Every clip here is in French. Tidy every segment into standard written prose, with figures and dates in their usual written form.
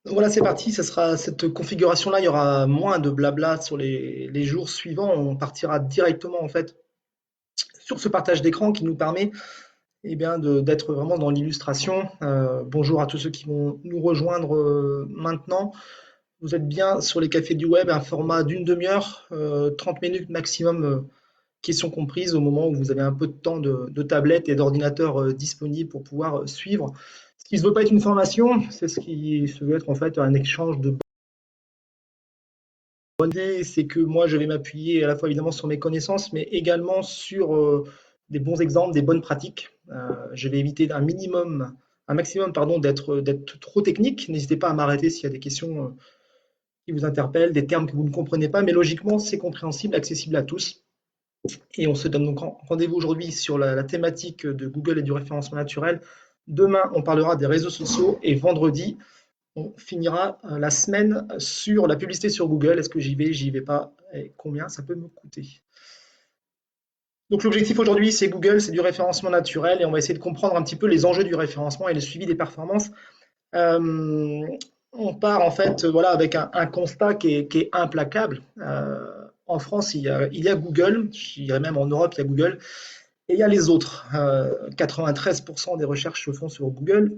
Voilà, c'est parti. Ce sera cette configuration-là. Il y aura moins de blabla sur les jours suivants. On partira directement en fait sur ce partage d'écran qui nous permet bien d'être vraiment dans l'illustration. Bonjour à tous ceux qui vont nous rejoindre maintenant. Vous êtes bien sur les cafés du web, un format d'une demi-heure, 30 minutes maximum, questions comprises, au moment où vous avez un peu de temps de tablette et d'ordinateur disponible pour pouvoir suivre. Ce qui ne veut pas être une formation, c'est ce qui se veut être en fait un échange de bonne idée, c'est que moi, je vais m'appuyer à la fois évidemment sur mes connaissances, mais également sur des bons exemples, des bonnes pratiques. Je vais éviter un maximum, pardon, d'être trop technique. N'hésitez pas à m'arrêter s'il y a des questions qui vous interpellent, des termes que vous ne comprenez pas, mais logiquement, c'est compréhensible, accessible à tous. Et on se donne donc rendez-vous aujourd'hui sur la thématique de Google et du référencement naturel. Demain, on parlera des réseaux sociaux et vendredi, on finira la semaine sur la publicité sur Google. Est-ce que j'y vais pas et combien ça peut me coûter? Donc l'objectif aujourd'hui, c'est Google, c'est du référencement naturel et on va essayer de comprendre un petit peu les enjeux du référencement et le suivi des performances. Euh, on part en fait voilà, avec un constat qui est implacable. En France, il y a Google, je dirais même en Europe, il y a Google, et il y a les autres. 93% des recherches se font sur Google,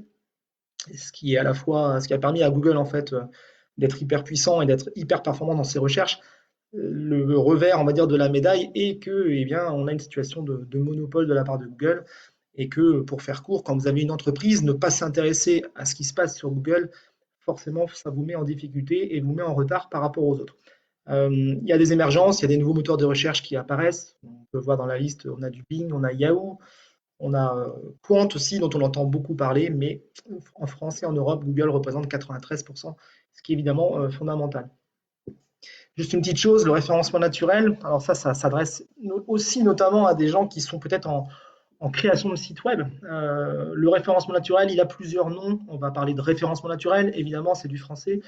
ce qui est à la fois ce qui a permis à Google en fait d'être hyper puissant et d'être hyper performant dans ses recherches. Le revers, on va dire, de la médaille est que, eh bien, on a une situation de monopole de la part de Google et que, pour faire court, quand vous avez une entreprise, ne pas s'intéresser à ce qui se passe sur Google, forcément, ça vous met en difficulté et vous met en retard par rapport aux autres. Il y a des émergences, il y a des nouveaux moteurs de recherche qui apparaissent. On peut voir dans la liste, on a du Bing, on a Yahoo, on a Quant aussi, dont on entend beaucoup parler, mais en France et en Europe, Google représente 93%, ce qui est évidemment fondamental. Juste une petite chose, le référencement naturel, alors ça s'adresse aussi notamment à des gens qui sont peut-être en création de site web. Le référencement naturel, il a plusieurs noms. On va parler de référencement naturel, évidemment, c'est du français.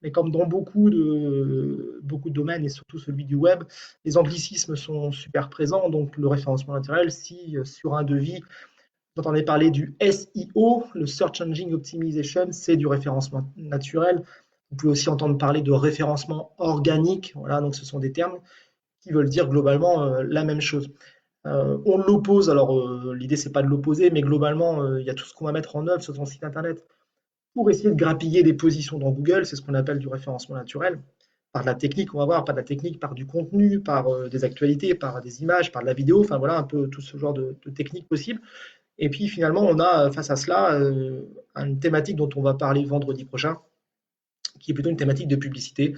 Mais comme dans beaucoup de domaines, et surtout celui du web, les anglicismes sont super présents. Donc le référencement naturel, si sur un devis, vous entendez parler du SEO, le Search Engine Optimization, c'est du référencement naturel. Vous pouvez aussi entendre parler de référencement organique. Voilà, donc ce sont des termes qui veulent dire globalement la même chose. On l'oppose, alors l'idée c'est pas de l'opposer, mais globalement il y a tout ce qu'on va mettre en œuvre sur son site internet pour essayer de grappiller des positions dans Google, c'est ce qu'on appelle du référencement naturel. Par de la technique, on va voir, par de la technique, par du contenu, par des actualités, par des images, par de la vidéo, enfin voilà un peu tout ce genre de techniques possibles. Et puis finalement, on a face à cela une thématique dont on va parler vendredi prochain, qui est plutôt une thématique de publicité.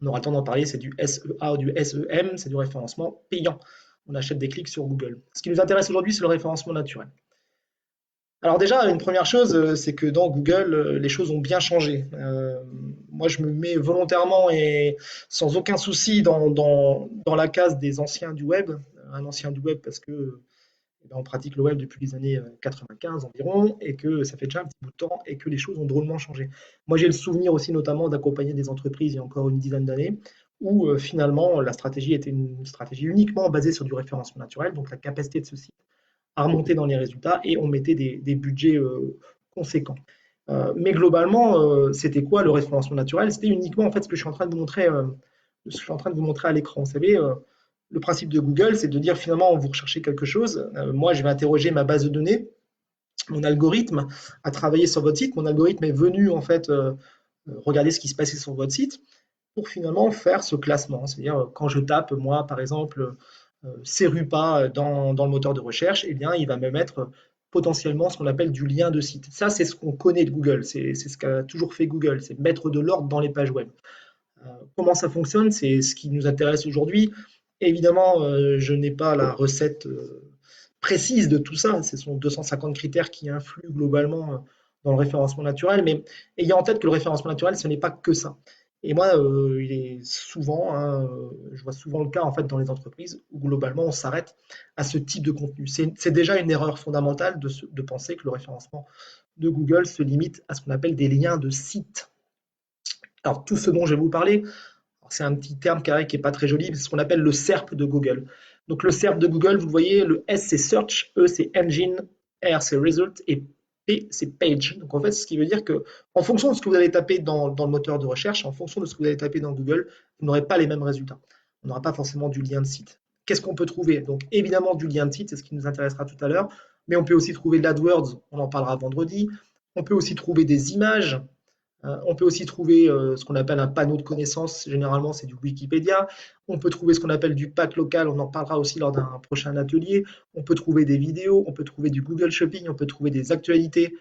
On aura le temps d'en parler, c'est du SEA ou du SEM, c'est du référencement payant. On achète des clics sur Google. Ce qui nous intéresse aujourd'hui, c'est le référencement naturel. Alors déjà, une première chose, c'est que dans Google, les choses ont bien changé. Moi, je me mets volontairement et sans aucun souci dans la case des anciens du web. Un ancien du web parce que eh ben, on pratique le web depuis les années 95 environ et que ça fait déjà un petit bout de temps et que les choses ont drôlement changé. Moi, j'ai le souvenir aussi notamment d'accompagner des entreprises il y a encore une dizaine d'années où finalement la stratégie était une stratégie uniquement basée sur du référencement naturel, donc la capacité de ce site à remonter dans les résultats et on mettait des budgets conséquents. Mais globalement, c'était quoi le référencement naturel? C'était uniquement en fait ce que je suis en train de vous montrer, ce que je suis en train de vous montrer à l'écran. Vous savez, le principe de Google, c'est de dire finalement, vous recherchez quelque chose. Moi, je vais interroger ma base de données, mon algorithme a travaillé sur votre site. Mon algorithme est venu en fait regarder ce qui se passait sur votre site pour finalement faire ce classement. C'est-à-dire, quand je tape, moi, par exemple, Serupa dans le moteur de recherche, eh bien, il va me mettre potentiellement ce qu'on appelle du lien de site. Ça, c'est ce qu'on connaît de Google. C'est ce qu'a toujours fait Google, c'est mettre de l'ordre dans les pages web. Comment ça fonctionne? C'est ce qui nous intéresse aujourd'hui. Évidemment, je n'ai pas la recette précise de tout ça. Ce sont 250 critères qui influent globalement dans le référencement naturel, mais ayant en tête que le référencement naturel, ce n'est pas que ça. Et moi, il est souvent, hein, je vois souvent le cas en fait dans les entreprises où globalement on s'arrête à ce type de contenu. C'est déjà une erreur fondamentale de penser que le référencement de Google se limite à ce qu'on appelle des liens de site. Alors tout ce dont je vais vous parler, c'est un petit terme carré qui n'est pas très joli, c'est ce qu'on appelle le SERP de Google. Donc le SERP de Google, vous le voyez, le S c'est Search, E c'est Engine, R c'est Result et P, c'est page. Donc en fait, ce qui veut dire que en fonction de ce que vous allez taper dans le moteur de recherche, en fonction de ce que vous allez taper dans Google, vous n'aurez pas les mêmes résultats. On n'aura pas forcément du lien de site. Qu'est-ce qu'on peut trouver? Donc évidemment du lien de site, c'est ce qui nous intéressera tout à l'heure, mais on peut aussi trouver de l'AdWords, on en parlera vendredi. On peut aussi trouver des images, on peut aussi trouver ce qu'on appelle un panneau de connaissances, généralement c'est du Wikipédia. On peut trouver ce qu'on appelle du pack local, on en parlera aussi lors d'un prochain atelier. On peut trouver des vidéos, on peut trouver du Google Shopping, on peut trouver des actualités.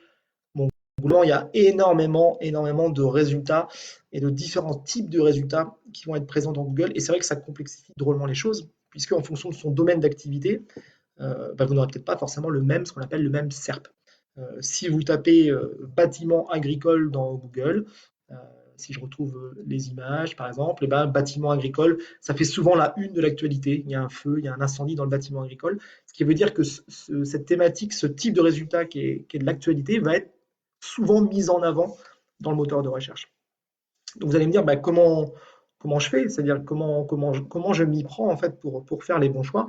Bon, globalement, il y a énormément de résultats et de différents types de résultats qui vont être présents dans Google. Et c'est vrai que ça complexifie drôlement les choses, puisque en fonction de son domaine d'activité, vous n'aurez peut-être pas forcément ce qu'on appelle le même SERP. Si vous tapez bâtiment agricole dans Google, si je retrouve les images par exemple, et ben, bâtiment agricole, ça fait souvent la une de l'actualité. Il y a un feu, il y a un incendie dans le bâtiment agricole, ce qui veut dire que cette thématique, ce type de résultat qui est de l'actualité, va être souvent mise en avant dans le moteur de recherche. Donc vous allez me dire comment je fais, c'est-à-dire comment je m'y prends en fait pour faire les bons choix.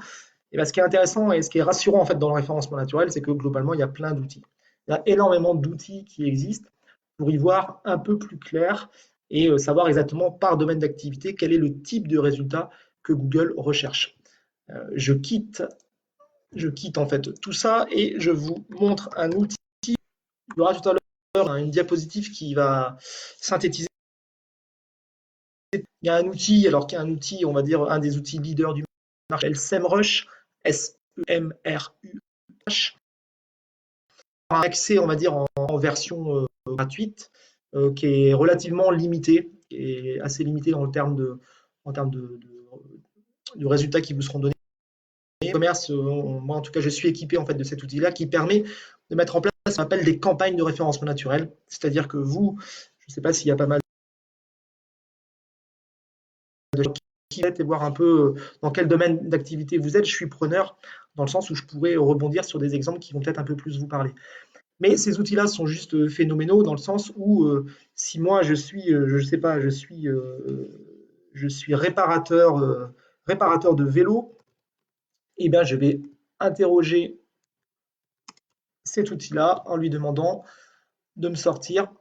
Et ben, ce qui est intéressant et ce qui est rassurant en fait dans le référencement naturel, c'est que globalement, il y a plein d'outils. Il y a énormément d'outils qui existent pour y voir un peu plus clair et savoir exactement par domaine d'activité quel est le type de résultat que Google recherche. Je quitte en fait tout ça et je vous montre un outil. Il y aura tout à l'heure une diapositive qui va synthétiser. Il y a un outil, alors qu'il y a un outil, on va dire un des outils leaders du marché, SEMrush, SEMRUH, un accès, on va dire, en version gratuite, qui est relativement limité, qui est assez limité en termes de résultats qui vous seront donnés. Commerce, moi en tout cas, je suis équipé en fait de cet outil-là qui permet de mettre en place ce qu'on appelle des campagnes de référencement naturel. C'est-à-dire que vous, je ne sais pas s'il y a pas mal de gens qui et voir un peu dans quel domaine d'activité vous êtes. Je suis preneur dans le sens où je pourrais rebondir sur des exemples qui vont peut-être un peu plus vous parler. Mais ces outils-là sont juste phénoménaux dans le sens où si moi je suis, je sais pas, je suis réparateur de vélo, et bien je vais interroger cet outil-là en lui demandant de me sortir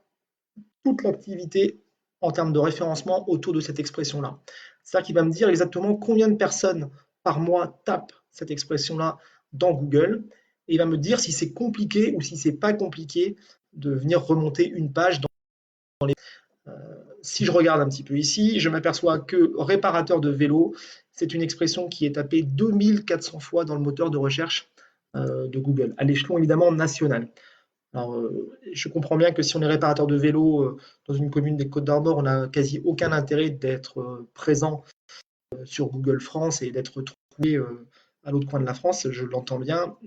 toute l'activité en termes de référencement autour de cette expression-là. C'est-à-dire qu'il va me dire exactement combien de personnes par mois tapent cette expression-là dans Google, et il va me dire si c'est compliqué ou si c'est pas compliqué de venir remonter une page dans les. Si je regarde un petit peu ici, je m'aperçois que réparateur de vélo, c'est une expression qui est tapée 2400 fois dans le moteur de recherche de Google, à l'échelon évidemment national. Alors, je comprends bien que si on est réparateur de vélo dans une commune des Côtes-d'Armor, on n'a quasi aucun intérêt d'être présent sur Google France et d'être trouvé à l'autre coin de la France, je l'entends bien.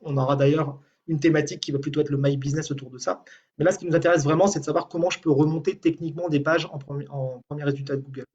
On aura d'ailleurs une thématique qui va plutôt être le My Business autour de ça. Mais là, ce qui nous intéresse vraiment, c'est de savoir comment je peux remonter techniquement des pages en premier résultat de Google.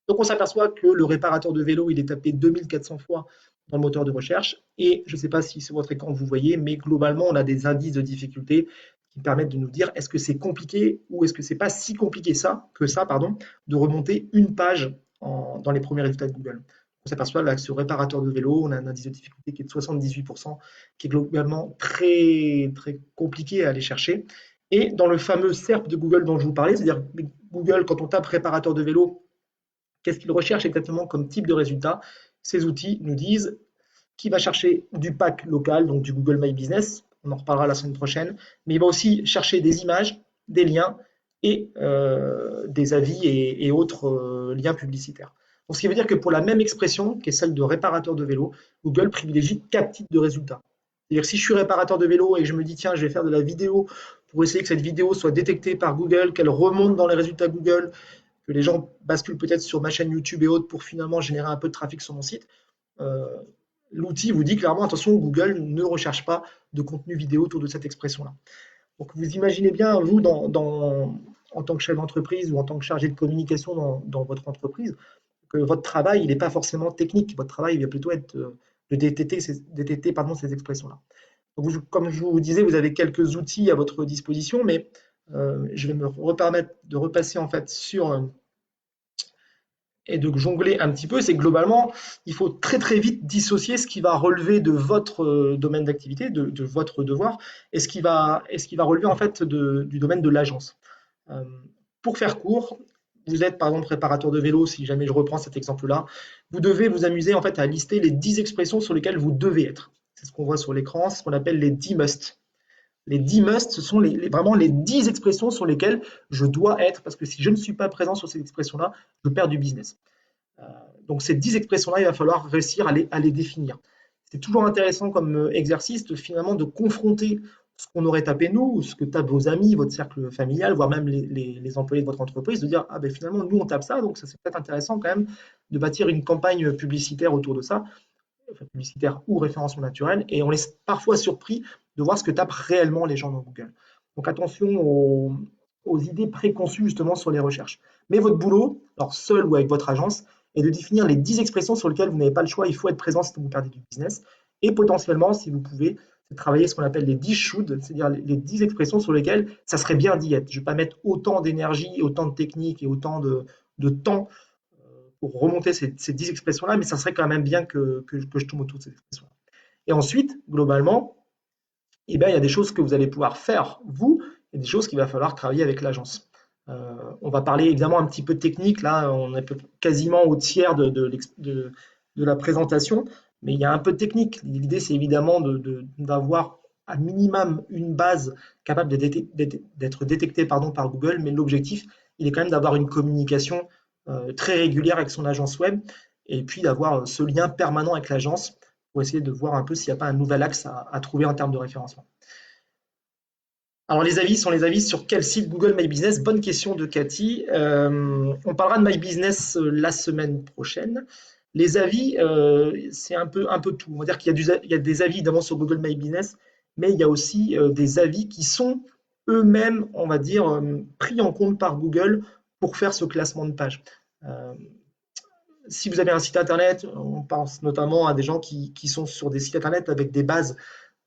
Donc, on s'aperçoit que le réparateur de vélo, il est tapé 2400 fois dans le moteur de recherche. Et je ne sais pas si sur votre écran vous voyez, mais globalement, on a des indices de difficulté qui permettent de nous dire est-ce que c'est compliqué ou est-ce que c'est pas si compliqué de remonter une page dans les premiers résultats de Google. On s'aperçoit là que ce réparateur de vélo, on a un indice de difficulté qui est de 78%, qui est globalement très, très compliqué à aller chercher. Et dans le fameux SERP de Google dont je vous parlais, c'est-à-dire Google, quand on tape réparateur de vélo, qu'est-ce qu'il recherche exactement comme type de résultat? Ces outils nous disent qu'il va chercher du pack local, donc du Google My Business, on en reparlera la semaine prochaine, mais il va aussi chercher des images, des liens et des avis et autres liens publicitaires. Donc, ce qui veut dire que pour la même expression, qui est celle de réparateur de vélo, Google privilégie 4 types de résultats. C'est-à-dire que si je suis réparateur de vélo et que je me dis tiens, je vais faire de la vidéo pour essayer que cette vidéo soit détectée par Google, qu'elle remonte dans les résultats Google, que les gens basculent peut-être sur ma chaîne YouTube et autres pour finalement générer un peu de trafic sur mon site, l'outil vous dit clairement attention, Google ne recherche pas de contenu vidéo autour de cette expression-là. Donc vous imaginez bien, vous, en tant que chef d'entreprise ou en tant que chargé de communication dans votre entreprise, que votre travail, il n'est pas forcément technique. Votre travail il va plutôt être de détecter ces expressions-là. Donc comme je vous disais, vous avez quelques outils à votre disposition, mais je vais me permettre de repasser en fait sur et de jongler un petit peu, c'est que globalement, il faut très très vite dissocier ce qui va relever de votre domaine d'activité, de votre devoir, et ce qui va relever en fait du domaine de l'agence. Euh, pour faire court, vous êtes par exemple préparateur de vélo, si jamais je reprends cet exemple-là, vous devez vous amuser en fait à lister les 10 expressions sur lesquelles vous devez être. C'est ce qu'on voit sur l'écran, c'est ce qu'on appelle les 10 must. Les 10 must, ce sont vraiment les 10 expressions sur lesquelles je dois être, parce que si je ne suis pas présent sur ces expressions-là, je perds du business. Euh, donc ces 10 expressions-là, il va falloir réussir à les définir. C'est toujours intéressant comme exercice finalement de confronter ce qu'on aurait tapé nous, ce que tapent vos amis, votre cercle familial, voire même les employés de votre entreprise, de dire ah ben finalement nous on tape ça, donc ça c'est peut-être intéressant quand même de bâtir une campagne publicitaire autour de ça, enfin, publicitaire ou référencement naturel, et on est parfois surpris de voir ce que tapent réellement les gens dans Google. Donc attention aux idées préconçues justement sur les recherches. Mais votre boulot, alors seul ou avec votre agence, est de définir les 10 expressions sur lesquelles vous n'avez pas le choix, il faut être présent sinon vous perdez du business. Et potentiellement, si vous pouvez, travailler ce qu'on appelle les 10 should, c'est-à-dire les 10 expressions sur lesquelles ça serait bien d'y être. Je ne vais pas mettre autant d'énergie, autant de technique et autant de temps pour remonter ces 10 expressions-là, mais ça serait quand même bien que je tourne autour de ces expressions-là. Et ensuite, globalement, eh bien, il y a des choses que vous allez pouvoir faire, vous, et des choses qu'il va falloir travailler avec l'agence. On va parler évidemment un petit peu technique, là, on est quasiment au tiers de la présentation, mais il y a un peu de technique. L'idée, c'est évidemment d'avoir à minimum une base capable d'être détectée pardon, par Google, mais l'objectif, il est quand même d'avoir une communication très régulière avec son agence web, et puis d'avoir ce lien permanent avec l'agence pour essayer de voir un peu s'il n'y a pas un nouvel axe à trouver en termes de référencement. Alors les avis sont les avis sur quel site Google My Business? Bonne question de Cathy. On parlera de My Business la semaine prochaine. Les avis, c'est un peu tout. On va dire il y a des avis évidemment sur Google My Business, mais il y a aussi des avis qui sont eux-mêmes, on va dire, pris en compte par Google pour faire ce classement de page. Euh, si vous avez un site internet, on pense notamment à des gens qui sont sur des sites internet avec des bases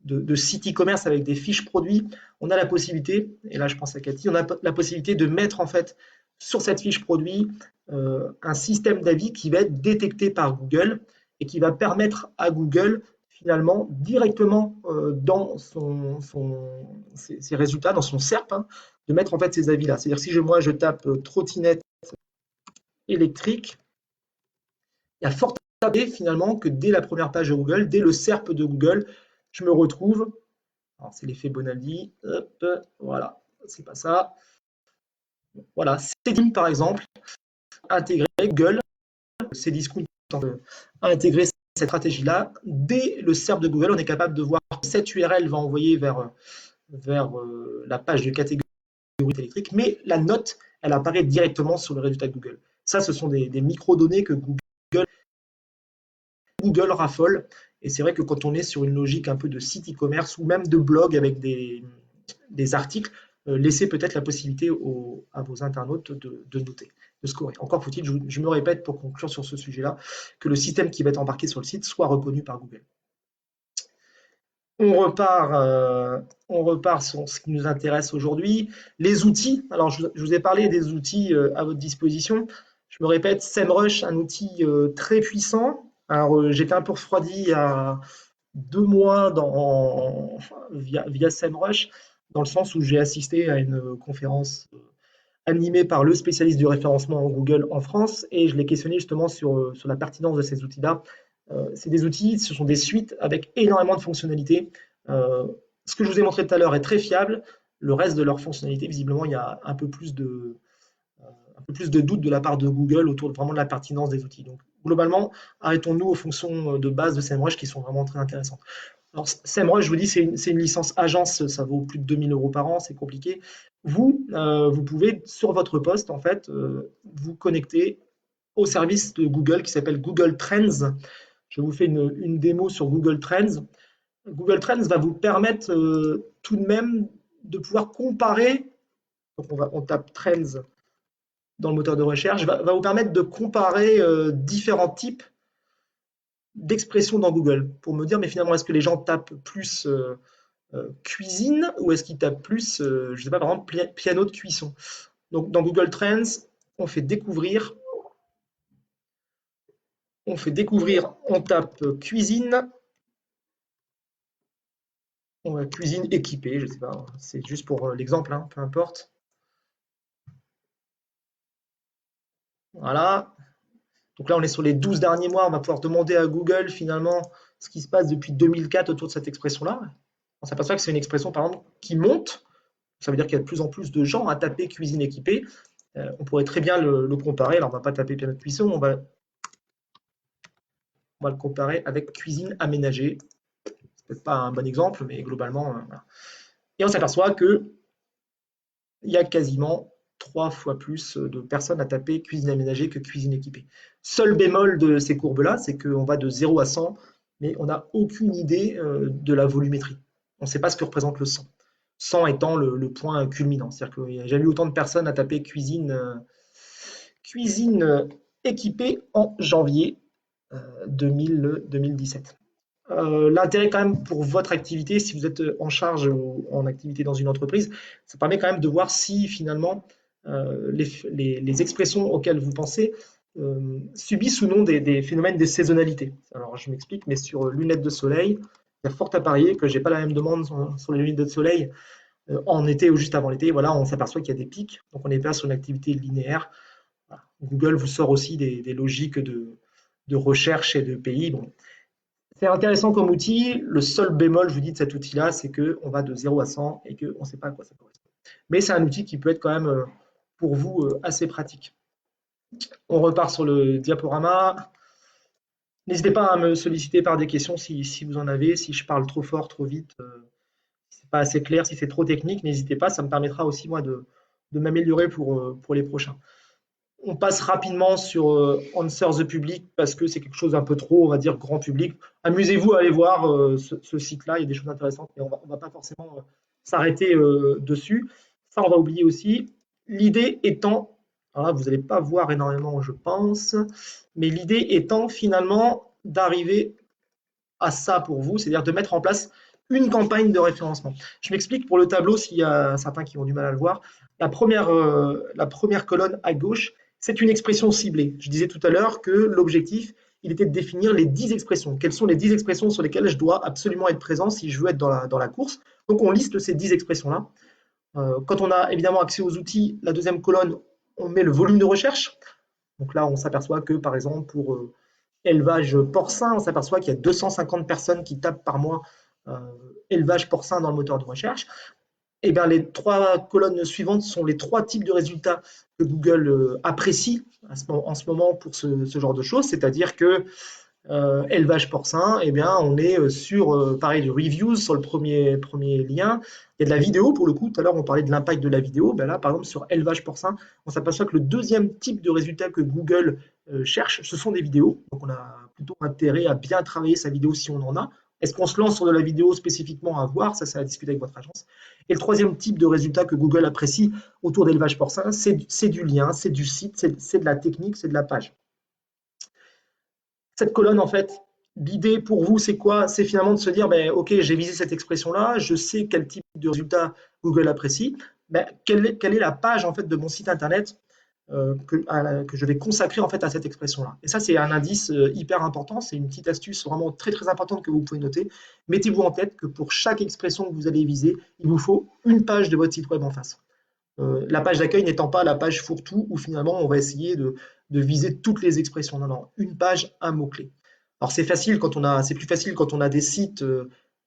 de sites e-commerce avec des fiches produits, on a la possibilité, et là je pense à Cathy, on a la possibilité de mettre en fait sur cette fiche produit un système d'avis qui va être détecté par Google et qui va permettre à Google finalement directement dans ses résultats, dans son SERP, hein, de mettre en fait ces avis-là. C'est-à-dire si moi je tape trottinette électrique, il y a fort à parier finalement que dès la première page de Google, dès le SERP de Google, je me retrouve. Alors c'est l'effet Bonaldi. Hop, voilà, c'est pas ça. Voilà, Cdiscount par exemple, intégrer Google, Cdiscount a intégré cette stratégie-là. Dès le SERP de Google, on est capable de voir que cette URL va envoyer vers la page de catégorie électrique, mais la note, elle apparaît directement sur le résultat de Google. Ça, ce sont des micro-données que Google raffole. Et c'est vrai que quand on est sur une logique un peu de site e-commerce ou même de blog avec des articles, laissez peut-être la possibilité à vos internautes de noter, de scorer. Encore faut-il, je me répète pour conclure sur ce sujet-là, que le système qui va être embarqué sur le site soit reconnu par Google. On repart sur ce qui nous intéresse aujourd'hui. Les outils. Alors, je vous ai parlé des outils à votre disposition. Je me répète, SEMrush, un outil très puissant. Alors, j'étais un peu refroidi il y a 2 mois via SEMrush, dans le sens où j'ai assisté à une conférence animée par le spécialiste du référencement en Google en France, et je l'ai questionné justement sur la pertinence de ces outils-là. C'est des outils, ce sont des suites avec énormément de fonctionnalités. Ce que je vous ai montré tout à l'heure est très fiable. Le reste de leurs fonctionnalités, visiblement, il y a un peu plus de doute de la part de Google autour vraiment de la pertinence des outils. Donc, globalement, arrêtons-nous aux fonctions de base de SEMrush qui sont vraiment très intéressantes. Alors, SEMrush, je vous dis, c'est une licence agence, ça vaut plus de 2000 euros par an, c'est compliqué. Vous pouvez, sur votre poste, en fait, vous connecter au service de Google qui s'appelle Google Trends. Je vous fais une démo sur Google Trends. Google Trends va vous permettre tout de même de pouvoir comparer. Donc on tape Trends dans le moteur de recherche, va vous permettre de comparer différents types d'expressions dans Google pour me dire, mais finalement, est-ce que les gens tapent plus cuisine ou est-ce qu'ils tapent plus, je ne sais pas, par exemple, piano de cuisson. Donc dans Google Trends, on fait découvrir On fait découvrir, on tape cuisine, on va cuisine équipée, je sais pas, c'est juste pour l'exemple, hein, peu importe. Voilà. Donc là, on est sur les 12 derniers mois. On va pouvoir demander à Google finalement ce qui se passe depuis 2004 autour de cette expression-là. On s'aperçoit que c'est une expression, par exemple, qui monte. Ça veut dire qu'il y a de plus en plus de gens à taper cuisine équipée. On pourrait très bien le comparer. Alors, on ne va pas taper piano de cuisson, on va le comparer avec cuisine aménagée. C'est peut-être pas un bon exemple, mais globalement, voilà. Et on s'aperçoit que il y a quasiment 3 fois plus de personnes à taper cuisine aménagée que cuisine équipée. Seul bémol de ces courbes-là, c'est qu'on va de 0 à 100, mais on n'a aucune idée de la volumétrie. On ne sait pas ce que représente le 100. 100 étant le point culminant. C'est-à-dire qu'il n'y a jamais eu autant de personnes à taper cuisine équipée en janvier 2017. L'intérêt quand même pour votre activité, si vous êtes en charge ou en activité dans une entreprise, ça permet quand même de voir si finalement les expressions auxquelles vous pensez subissent ou non des phénomènes de saisonnalité. Alors je m'explique, mais sur lunettes de soleil, il y a fort à parier que j'ai pas la même demande sur les lunettes de soleil en été ou juste avant l'été. Voilà, on s'aperçoit qu'il y a des pics, donc on est pas sur une activité linéaire. Voilà. Google vous sort aussi des logiques de recherche et de pays. Bon, c'est intéressant comme outil. Le seul bémol, je vous dis, de cet outil-là, c'est qu'on va de 0 à 100 et qu'on ne sait pas à quoi ça correspond. Mais c'est un outil qui peut être quand même, pour vous, assez pratique. On repart sur le diaporama. N'hésitez pas à me solliciter par des questions si vous en avez. Si je parle trop fort, trop vite, si c'est pas assez clair, si c'est trop technique, n'hésitez pas. Ça me permettra aussi, moi, de m'améliorer pour les prochains. On passe rapidement sur Answer the Public parce que c'est quelque chose d'un peu trop, on va dire, grand public. Amusez-vous à aller voir ce site-là, il y a des choses intéressantes, mais on va pas forcément s'arrêter dessus. Ça, on va oublier aussi. L'idée étant, alors là, vous n'allez pas voir énormément, je pense, mais l'idée étant finalement d'arriver à ça pour vous, c'est-à-dire de mettre en place une campagne de référencement. Je m'explique pour le tableau s'il y a certains qui ont du mal à le voir. La première colonne à gauche, c'est une expression ciblée. Je disais tout à l'heure que l'objectif, il était de définir les 10 expressions. Quelles sont les 10 expressions sur lesquelles je dois absolument être présent si je veux être dans la course. Donc on liste ces 10 expressions-là. Quand on a évidemment accès aux outils, la deuxième colonne, on met le volume de recherche. Donc là, on s'aperçoit que par exemple pour élevage porcin, on s'aperçoit qu'il y a 250 personnes qui tapent par mois euh, élevage porcin dans le moteur de recherche. Et bien, les 3 colonnes suivantes sont les 3 types de résultats que Google apprécie en ce moment pour ce genre de choses, c'est-à-dire que élevage porcin, eh bien, on est sur, pareil, du reviews sur le premier lien. Il y a de la vidéo pour le coup. Tout à l'heure, on parlait de l'impact de la vidéo. Ben là, par exemple, sur élevage porcin, on s'aperçoit que le deuxième type de résultat que Google cherche, ce sont des vidéos. Donc, on a plutôt intérêt à bien travailler sa vidéo si on en a. Est-ce qu'on se lance sur de la vidéo spécifiquement à voir? Ça, c'est à discuter avec votre agence. Et le troisième type de résultat que Google apprécie autour d'élevage porcin, c'est du lien, c'est du site, c'est de la technique, c'est de la page. Cette colonne, en fait, l'idée pour vous, c'est quoi? C'est finalement de se dire, ben, OK, j'ai visé cette expression-là, je sais quel type de résultat Google apprécie. Ben, quelle est la page en fait, de mon site internet que je vais consacrer en fait, à cette expression-là? Et ça, c'est un indice hyper important. C'est une petite astuce vraiment très, très importante que vous pouvez noter. Mettez-vous en tête que pour chaque expression que vous allez viser, il vous faut une page de votre site web en face. La page d'accueil n'étant pas la page fourre-tout où finalement on va essayer de viser toutes les expressions. Non, non, une page, un mot-clé. Alors c'est facile quand c'est plus facile quand on a des sites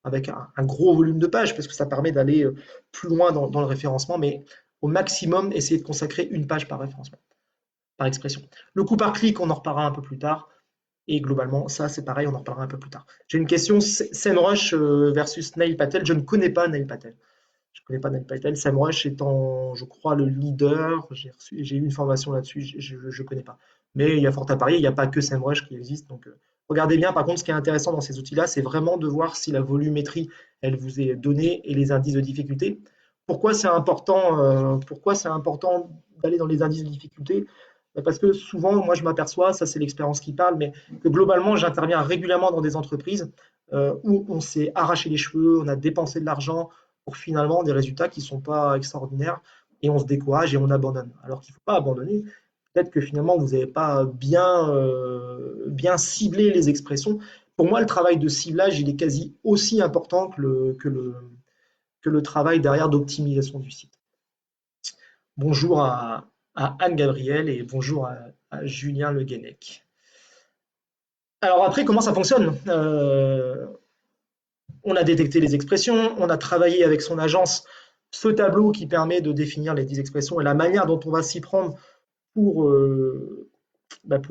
avec un gros volume de pages parce que ça permet d'aller plus loin dans le référencement, mais au maximum, essayez de consacrer une page par référencement, par expression. Le coût par clic, on en reparlera un peu plus tard. Et globalement, ça c'est pareil, on en reparlera un peu plus tard. J'ai une question, SEMrush versus Neil Patel. Je ne connais pas Neil Patel. Je ne connais pas Neil Patel. SEMrush étant, je crois, le leader. J'ai eu une formation là-dessus, je ne connais pas. Mais il y a fort à parier, il n'y a pas que SEMrush qui existe. Donc, regardez bien. Par contre, ce qui est intéressant dans ces outils-là, c'est vraiment de voir si la volumétrie, elle vous est donnée et les indices de difficulté. Pourquoi c'est important d'aller dans les indices de difficulté? Parce que souvent, moi, je m'aperçois, ça c'est l'expérience qui parle, mais que globalement, j'interviens régulièrement dans des entreprises où on s'est arraché les cheveux, on a dépensé de l'argent pour finalement des résultats qui ne sont pas extraordinaires et on se décourage et on abandonne. Alors qu'il ne faut pas abandonner. peut-être que finalement vous n'avez pas bien ciblé les expressions. Pour moi, le travail de ciblage, il est quasi aussi important que le travail derrière d'optimisation du site. Bonjour à Anne-Gabrielle et bonjour à Julien Le Guenec. Alors après, comment ça fonctionne? On a détecté les expressions, on a travaillé avec son agence ce tableau qui permet de définir les 10 expressions et la manière dont on va s'y prendre pour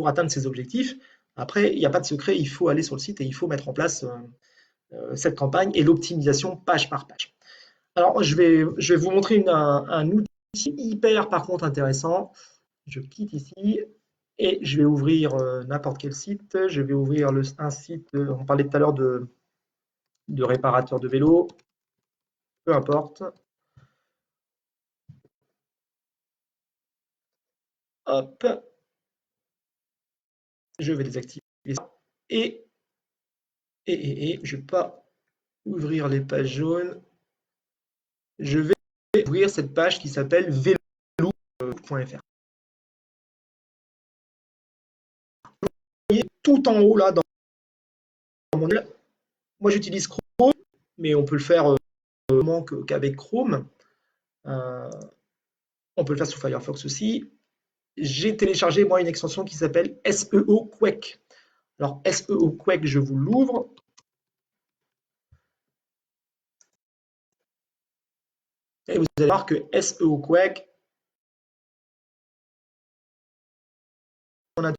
atteindre ces objectifs. Après, il n'y a pas de secret, il faut aller sur le site et il faut mettre en place cette campagne et l'optimisation page par page. Alors, je vais vous montrer un outil hyper, par contre, intéressant. Je quitte ici et je vais ouvrir n'importe quel site. Je vais ouvrir un site, on parlait tout à l'heure de réparateur de vélo, peu importe. Hop, je vais désactiver ça. Je ne vais pas ouvrir les pages jaunes. Je vais ouvrir cette page qui s'appelle vélo.fr. Vous voyez tout en haut là dans mon mail. Moi j'utilise Chrome, mais on peut le faire qu'avec Chrome. On peut le faire sous Firefox aussi. J'ai téléchargé moi une extension qui s'appelle SEO Quake. Alors SEO Quake, je vous l'ouvre. Et vous allez voir que SEO Quake, on a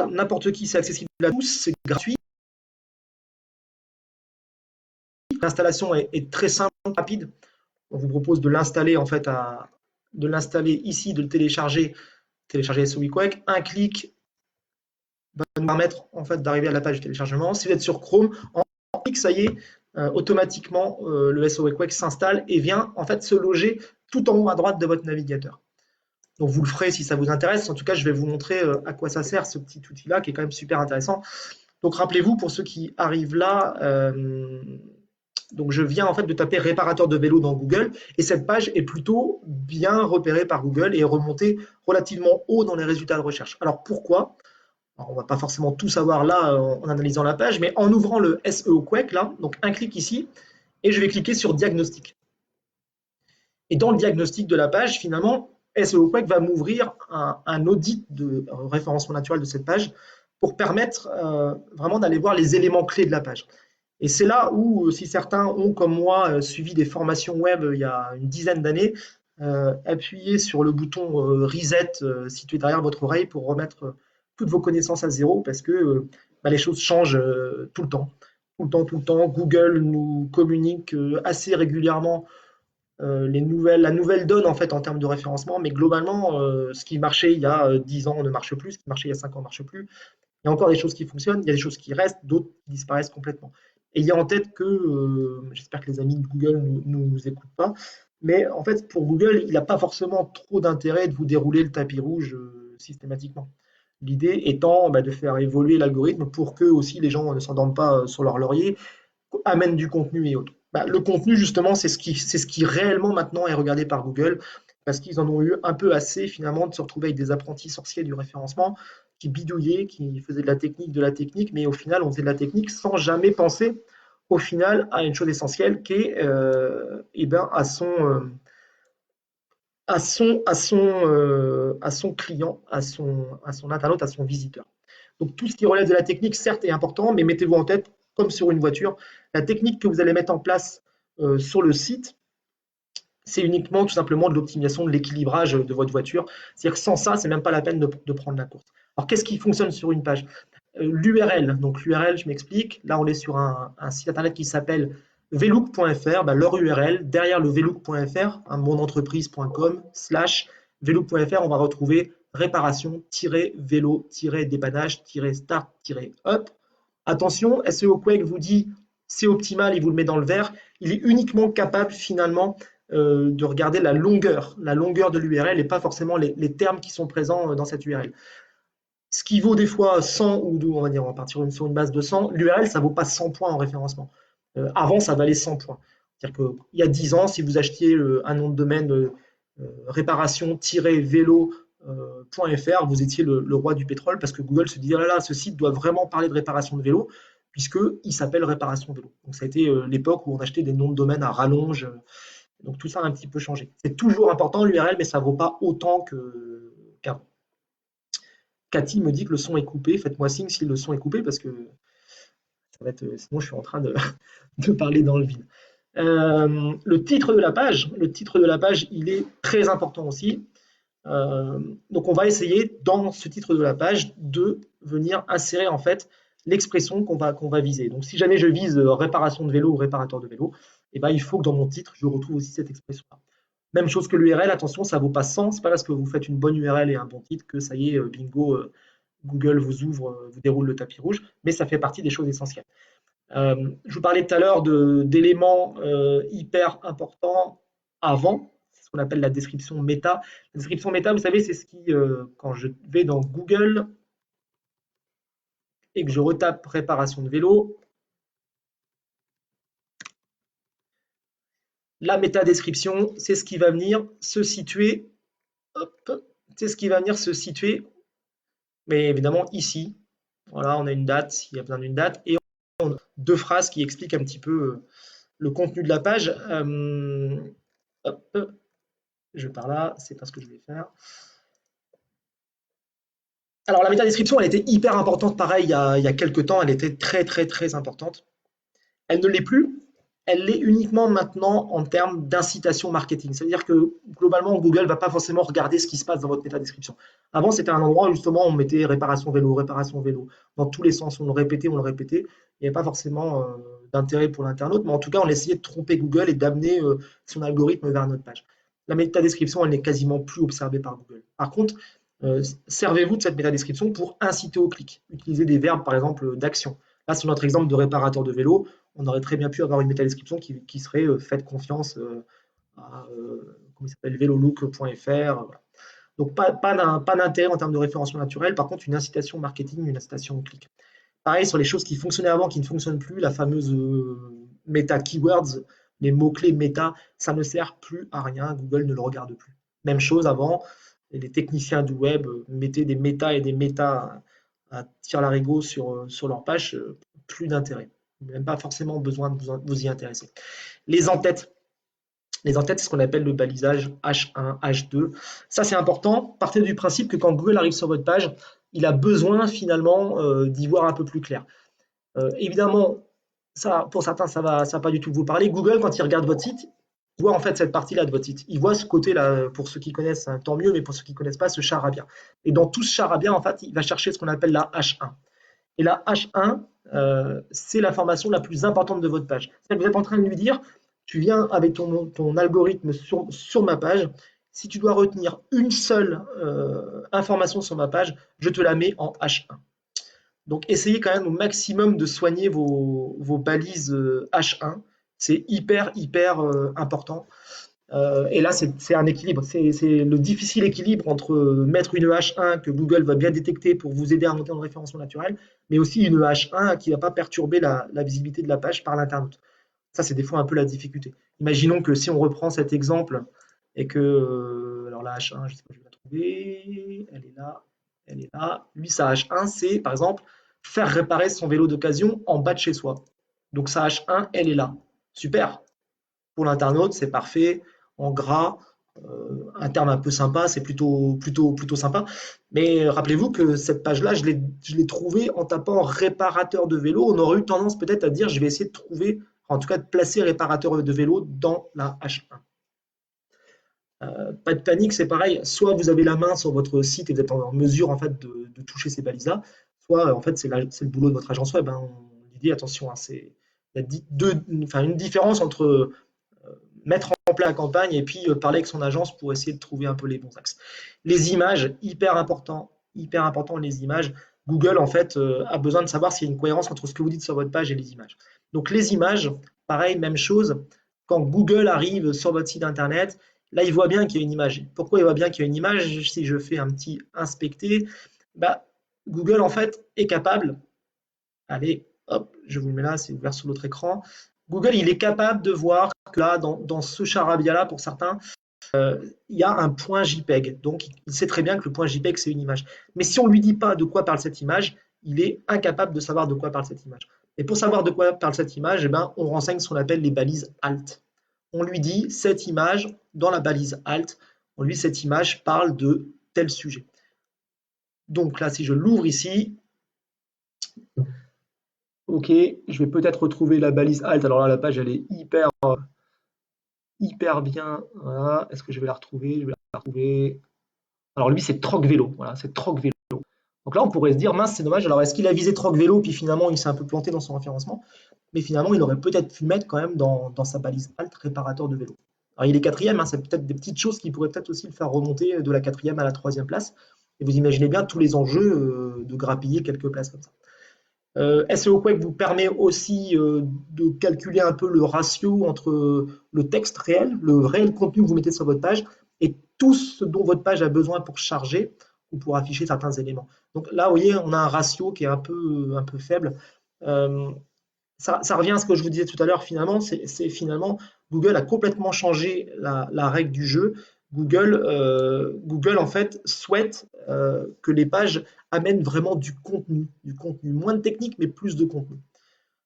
n'importe qui, c'est accessible à tous, c'est gratuit. L'installation est très simple, rapide. On vous propose de l'installer en fait, de l'installer ici, de le télécharger SEO Quake. Un clic va nous permettre en fait d'arriver à la page de téléchargement. Si vous êtes sur Chrome, en clic, ça y est, automatiquement le SEO Quake s'installe et vient en fait se loger tout en haut à droite de votre navigateur. Donc vous le ferez si ça vous intéresse. En tout cas, je vais vous montrer à quoi ça sert ce petit outil-là qui est quand même super intéressant. Donc rappelez-vous, pour ceux qui arrivent là, donc je viens en fait de taper réparateur de vélo dans Google et cette page est plutôt bien repérée par Google et est remontée relativement haut dans les résultats de recherche. Alors pourquoi? Alors, on ne va pas forcément tout savoir là en analysant la page, mais en ouvrant le SEO Quake là, donc un clic ici et je vais cliquer sur diagnostic. Et dans le diagnostic de la page, finalement, SEO Quake va m'ouvrir un audit de référencement naturel de cette page pour permettre vraiment d'aller voir les éléments clés de la page. Et c'est là où, si certains ont, comme moi, suivi des formations web il y a une dizaine d'années, appuyez sur le bouton Reset situé derrière votre oreille pour remettre toutes vos connaissances à zéro parce que les choses changent tout le temps. Tout le temps, tout le temps. Google nous communique assez régulièrement la nouvelle donne en fait en termes de référencement, mais globalement, ce qui marchait il y a 10 ans ne marche plus, ce qui marchait il y a 5 ans ne marche plus. Il y a encore des choses qui fonctionnent, il y a des choses qui restent, d'autres qui disparaissent complètement. Et il y a en tête que, j'espère que les amis de Google ne nous écoutent pas, mais en fait, pour Google, il n'a pas forcément trop d'intérêt de vous dérouler le tapis rouge systématiquement. L'idée étant de faire évoluer l'algorithme pour que aussi les gens ne s'endorment pas sur leur laurier, amènent du contenu et autres. Le contenu, justement, c'est ce qui réellement maintenant est regardé par Google, parce qu'ils en ont eu un peu assez finalement de se retrouver avec des apprentis sorciers du référencement qui bidouillaient, qui faisaient de la technique, mais au final, on faisait de la technique sans jamais penser au final à une chose essentielle qui est à son client, à son internaute, à son visiteur. Donc tout ce qui relève de la technique, certes, est important, mais mettez-vous en tête, comme sur une voiture, la technique que vous allez mettre en place sur le site, c'est uniquement tout simplement de l'optimisation de l'équilibrage de votre voiture. C'est-à-dire que sans ça, c'est même pas la peine de prendre la course. Alors qu'est-ce qui fonctionne sur une page? L'URL, donc l'URL, je m'explique. Là, on est sur un site internet qui s'appelle velook.fr. Leur URL, derrière le velook.fr, monentreprise.com/velook.fr, on va retrouver réparation-vélo-dépannage-start-up. Attention, SEO Quake vous dit c'est optimal, il vous le met dans le vert. Il est uniquement capable finalement de regarder la longueur de l'URL et pas forcément les termes qui sont présents dans cette URL. Ce qui vaut des fois 100 ou on va dire on va partir sur une base de 100, l'URL ça vaut pas 100 points en référencement. Avant ça valait 100 points. C'est-à-dire qu'il y a 10 ans, si vous achetiez un nom de domaine réparation-vélo .fr, vous étiez le roi du pétrole parce que Google se dit, oh là là, ce site doit vraiment parler de réparation de vélo, puisqu'il s'appelle réparation vélo. Donc ça a été l'époque où on achetait des noms de domaine à rallonge. Donc tout ça a un petit peu changé. C'est toujours important l'URL, mais ça ne vaut pas autant qu'avant. Cathy me dit que le son est coupé. Faites-moi signe si le son est coupé parce que ça va être, sinon je suis en train de parler dans le vide. Le titre de la page, il est très important aussi. Donc on va essayer dans ce titre de la page de venir insérer en fait l'expression qu'on va viser. Donc si jamais je vise réparation de vélo ou réparateur de vélo, eh ben, il faut que dans mon titre, je retrouve aussi cette expression-là. Même chose que l'URL, attention, ça ne vaut pas 100, c'est pas parce que vous faites une bonne URL et un bon titre que ça y est, bingo, Google vous ouvre, vous déroule le tapis rouge, mais ça fait partie des choses essentielles. Je vous parlais tout à l'heure d'éléments hyper importants avant, c'est ce qu'on appelle la description méta. La description méta, vous savez, c'est ce qui, quand je vais dans Google et que je retape réparation de vélo, la métadescription, c'est ce qui va venir se situer, hop, c'est ce qui va venir se situer, mais évidemment ici, voilà, on a une date, il y a besoin d'une date, et on a deux phrases qui expliquent un petit peu le contenu de la page. Hop, je vais par là, c'est pas ce que je vais faire. Alors la métadescription, elle était hyper importante, pareil, il y a quelques temps, elle était très très très importante. Elle ne l'est plus, elle l'est uniquement maintenant en termes d'incitation marketing. C'est-à-dire que globalement, Google ne va pas forcément regarder ce qui se passe dans votre métadescription. Avant, c'était un endroit où justement on mettait réparation vélo, dans tous les sens, on le répétait. Il n'y avait pas forcément d'intérêt pour l'internaute, mais en tout cas, on essayait de tromper Google et d'amener son algorithme vers notre page. La métadescription, elle n'est quasiment plus observée par Google. Par contre, servez-vous de cette métadescription pour inciter au clic. Utilisez des verbes, par exemple, d'action. Là, sur notre exemple de réparateur de vélo, on aurait très bien pu avoir une métadescription qui serait faites confiance à velolook.fr. Voilà. Donc, pas d'intérêt en termes de référencement naturel. Par contre, une incitation marketing, une incitation au clic. Pareil sur les choses qui fonctionnaient avant, qui ne fonctionnent plus, la fameuse méta keywords, les mots-clés méta, ça ne sert plus à rien. Google ne le regarde plus. Même chose avant, les techniciens du web mettaient des méta et des méta à tire-larigot sur leur page, plus d'intérêt. Même pas forcément besoin de vous y intéresser. Les en-têtes. Les en-têtes, c'est ce qu'on appelle le balisage H1, H2. Ça, c'est important. Partez du principe que quand Google arrive sur votre page, il a besoin finalement d'y voir un peu plus clair. Évidemment, ça, pour certains, ça va pas du tout vous parler. Google, quand il regarde votre site, il voit en fait cette partie-là de votre site. Il voit ce côté-là, pour ceux qui connaissent, hein, tant mieux, mais pour ceux qui ne connaissent pas, ce charabia. Et dans tout ce charabia, en fait, il va chercher ce qu'on appelle la H1. Et la H1, c'est l'information la plus importante de votre page. C'est-à-dire que vous êtes en train de lui dire, tu viens avec ton algorithme sur ma page, si tu dois retenir une seule information sur ma page, je te la mets en H1. Donc essayez quand même au maximum de soigner vos balises H1. C'est hyper, hyper important. Et là, c'est un équilibre. C'est le difficile équilibre entre mettre une H1 que Google va bien détecter pour vous aider à monter en référencement naturel, mais aussi une H1 qui ne va pas perturber la visibilité de la page par l'internaute. Ça, c'est des fois un peu la difficulté. Imaginons que si on reprend cet exemple et que, alors la H1, je ne sais pas, je vais la trouver, elle est là, elle est là. Lui, sa H1, c'est par exemple faire réparer son vélo d'occasion en bas de chez soi. Donc sa H1, elle est là. Super. Pour l'internaute, c'est parfait en gras, un terme un peu sympa, c'est plutôt sympa. Mais rappelez-vous que cette page-là, je l'ai trouvée en tapant réparateur de vélo. On aurait eu tendance peut-être à dire, je vais essayer de trouver, en tout cas de placer réparateur de vélo dans la H1. Pas de panique, c'est pareil. Soit vous avez la main sur votre site et vous êtes en mesure en fait de toucher ces balises-là, soit en fait c'est le boulot de votre agence web. Hein. On dit attention, hein, il y a une différence entre mettre en place la campagne et puis parler avec son agence pour essayer de trouver un peu les bons axes. Les images, hyper important les images. Google en fait a besoin de savoir s'il y a une cohérence entre ce que vous dites sur votre page et les images. Donc les images, pareil, même chose. Quand Google arrive sur votre site internet, là il voit bien qu'il y a une image. Pourquoi il voit bien qu'il y a une image? Si je fais un petit inspecter, bah, Google en fait est capable, allez, hop, je vous le mets là, c'est ouvert sur l'autre écran. Google, il est capable de voir que là, dans ce charabia-là, pour certains, il y a un point JPEG. Donc, il sait très bien que le point JPEG, c'est une image. Mais si on ne lui dit pas de quoi parle cette image, il est incapable de savoir de quoi parle cette image. Et pour savoir de quoi parle cette image, eh ben, on renseigne ce qu'on appelle les balises alt. On lui dit cette image, dans la balise alt, on lui dit cette image parle de tel sujet. Donc là, si je l'ouvre ici, ok, je vais peut-être retrouver la balise alt. Alors là, la page, elle est hyper bien. Voilà. Est-ce que je vais la retrouver? Je vais la retrouver. Alors lui, c'est Troc Vélo. Voilà, c'est Troc Vélo. Donc là, on pourrait se dire, mince, c'est dommage. Alors, est-ce qu'il a visé Troc Vélo, puis finalement, il s'est un peu planté dans son référencement? Mais finalement, il aurait peut-être pu mettre quand même dans sa balise alt réparateur de vélo. Alors, il est quatrième, hein, c'est peut-être des petites choses qui pourraient peut-être aussi le faire remonter de la quatrième à la troisième place. Et vous imaginez bien tous les enjeux de grappiller quelques places comme ça. SEO Quake vous permet aussi de calculer un peu le ratio entre le texte réel, le réel contenu que vous mettez sur votre page, et tout ce dont votre page a besoin pour charger ou pour afficher certains éléments. Donc là, vous voyez, on a un ratio qui est un peu faible. Euh, ça revient à ce que je vous disais tout à l'heure, finalement, c'est finalement Google a complètement changé la règle du jeu. Google, en fait, souhaite que les pages amènent vraiment du contenu, moins de technique, mais plus de contenu.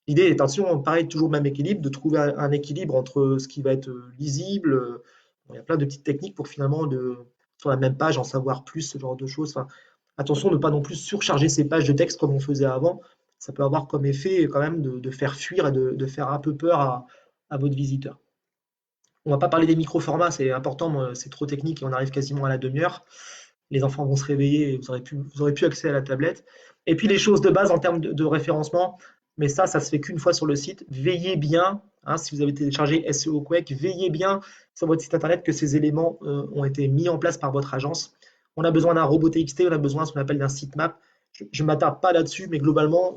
L'idée, attention, pareil, toujours le même équilibre, de trouver un équilibre entre ce qui va être lisible. Bon, il y a plein de petites techniques pour finalement, sur la même page, en savoir plus, ce genre de choses. Enfin, attention, ne pas non plus surcharger ces pages de texte comme on faisait avant. Ça peut avoir comme effet quand même de faire fuir et de faire un peu peur à votre visiteur. On va pas parler des micro-formats, c'est important, c'est trop technique et on arrive quasiment à la demi-heure. Les enfants vont se réveiller et vous aurez plus accès à la tablette. Et puis les choses de base en termes de référencement, mais ça se fait qu'une fois sur le site. Veillez bien, hein, si vous avez téléchargé SEO Quake, veillez bien sur votre site internet que ces éléments ont été mis en place par votre agence. On a besoin d'un robot TXT, on a besoin de ce qu'on appelle d'un sitemap. Je ne m'attarde pas là-dessus, mais globalement,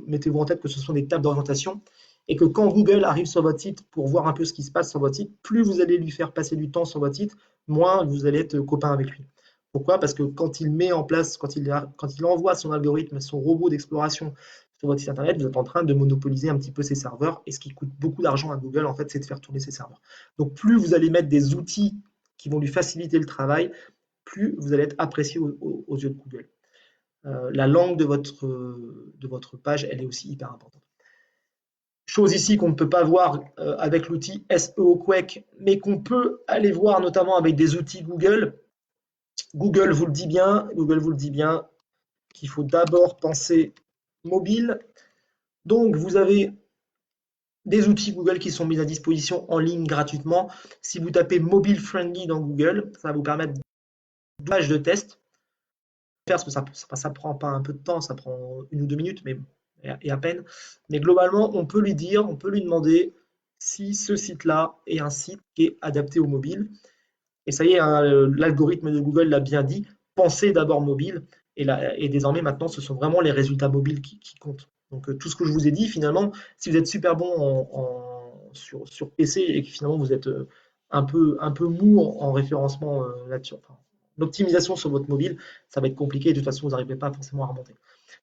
mettez-vous en tête que ce sont des tables d'orientation et que quand Google arrive sur votre site pour voir un peu ce qui se passe sur votre site, plus vous allez lui faire passer du temps sur votre site, moins vous allez être copain avec lui. Pourquoi? Parce que quand il met en place, quand il envoie son algorithme, son robot d'exploration sur votre site internet, vous êtes en train de monopoliser un petit peu ses serveurs. Et ce qui coûte beaucoup d'argent à Google, en fait, c'est de faire tourner ses serveurs. Donc, plus vous allez mettre des outils qui vont lui faciliter le travail, plus vous allez être apprécié aux yeux de Google. La langue de votre page, elle est aussi hyper importante. Chose ici qu'on ne peut pas voir avec l'outil SEO Quake, mais qu'on peut aller voir notamment avec des outils Google. Google vous le dit bien qu'il faut d'abord penser mobile. Donc, vous avez des outils Google qui sont mis à disposition en ligne gratuitement. Si vous tapez mobile friendly dans Google, ça va vous permettre de pages de test. Parce que ça prend pas un peu de temps, ça prend 1 ou 2 minutes, mais et à peine. Mais globalement, on peut lui dire, on peut lui demander si ce site-là est un site qui est adapté au mobile. Et ça y est, hein, l'algorithme de Google l'a bien dit, pensez d'abord mobile. Et désormais, maintenant, ce sont vraiment les résultats mobiles qui comptent. Donc, tout ce que je vous ai dit, finalement, si vous êtes super bon sur PC et que finalement vous êtes un peu mou en référencement là-dessus, enfin, l'optimisation sur votre mobile, ça va être compliqué. De toute façon, vous n'arriverez pas forcément à remonter.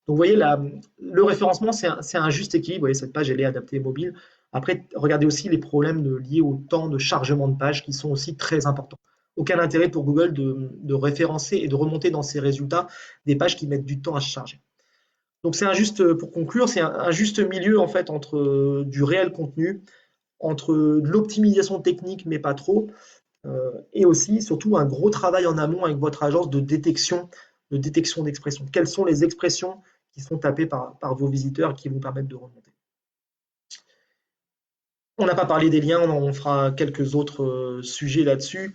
Donc, vous voyez, le référencement, c'est un juste équilibre. Vous voyez, cette page, elle est adaptée mobile. Après, regardez aussi les problèmes liés au temps de chargement de page qui sont aussi très importants. Aucun intérêt pour Google de référencer et de remonter dans ses résultats des pages qui mettent du temps à se charger. Donc c'est un juste, pour conclure, c'est un juste milieu en fait entre du réel contenu, entre de l'optimisation technique mais pas trop, et aussi surtout un gros travail en amont avec votre agence de détection d'expression. Quelles sont les expressions qui sont tapées par vos visiteurs et qui vont permettre de remonter. On n'a pas parlé des liens, on fera quelques autres sujets là-dessus.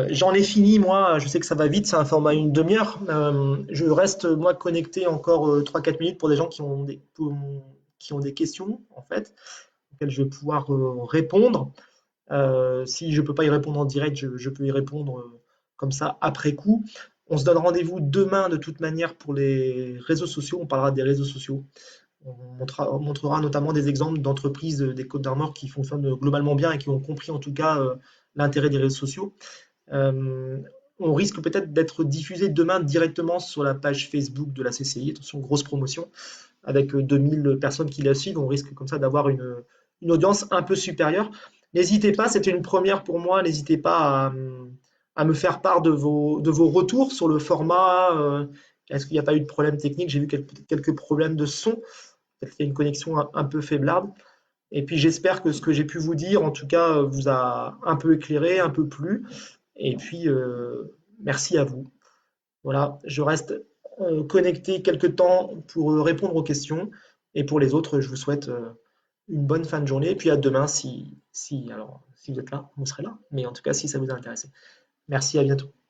J'en ai fini, moi, je sais que ça va vite, c'est un format une demi-heure. Je reste, moi, connecté encore 3-4 minutes pour des gens qui ont des questions, en fait, auxquelles je vais pouvoir répondre. Si je ne peux pas y répondre en direct, je peux y répondre comme ça après coup. On se donne rendez-vous demain de toute manière pour les réseaux sociaux, on parlera des réseaux sociaux. On montrera notamment des exemples d'entreprises des Côtes-d'Armor qui fonctionnent globalement bien et qui ont compris en tout cas l'intérêt des réseaux sociaux. On risque peut-être d'être diffusé demain directement sur la page Facebook de la CCI. Attention, grosse promotion, avec 2000 personnes qui la suivent. On risque comme ça d'avoir une audience un peu supérieure. N'hésitez pas, c'était une première pour moi, n'hésitez pas à me faire part de vos retours sur le format. Est-ce qu'il n'y a pas eu de problème technique? J'ai vu quelques problèmes de son, peut-être qu'il y a une connexion un peu faiblarde. Et puis j'espère que ce que j'ai pu vous dire, en tout cas, vous a un peu éclairé, un peu plu. Et puis, merci à vous. Voilà, je reste connecté quelques temps pour répondre aux questions. Et pour les autres, je vous souhaite une bonne fin de journée. Et puis à demain si vous êtes là, vous serez là. Mais en tout cas, si ça vous a intéressé. Merci, à bientôt.